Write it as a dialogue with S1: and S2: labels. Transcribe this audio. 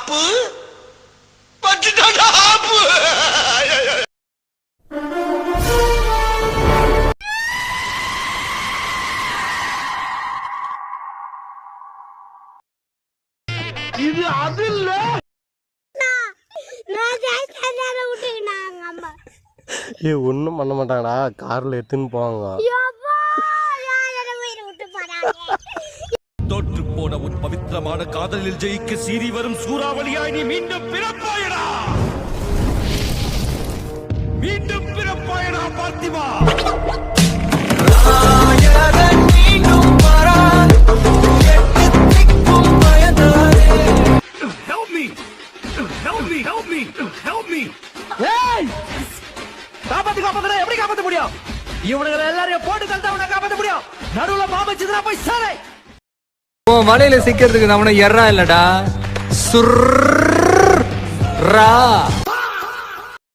S1: ஆப்பு பட்டுட்டாடா ஆப்பு. இது அது இல்ல.
S2: ஒன்னும் பண்ண மாட்டாங்கடா, கார்ல எடுத்துன்னு போவாங்க.
S1: தோற்று போன உன் பவித்திரமான காதலில் ஜெயிக்க சீறி வரும் சூறாவளியாய் நீ மீண்டும் பிறப்பாயடா, மீண்டும் பிறப்பாயடா பார்த்திபா. Help me! Help me! Help me! Help me!
S3: ஏய், காப்பாத்துறா, எப்படி காப்பாத்த முடியும்? இவனுங்க எல்லாரையும் போட்டு தள்ளிட்டா அவனை காப்பாத்த முடியும். நடுவுல பாம்பு வச்சுதுனா போய் சாரை.
S4: உன் மலையில சிக்கிறதுக்கு நம்மன எறா இல்லடா, சுர்ரா.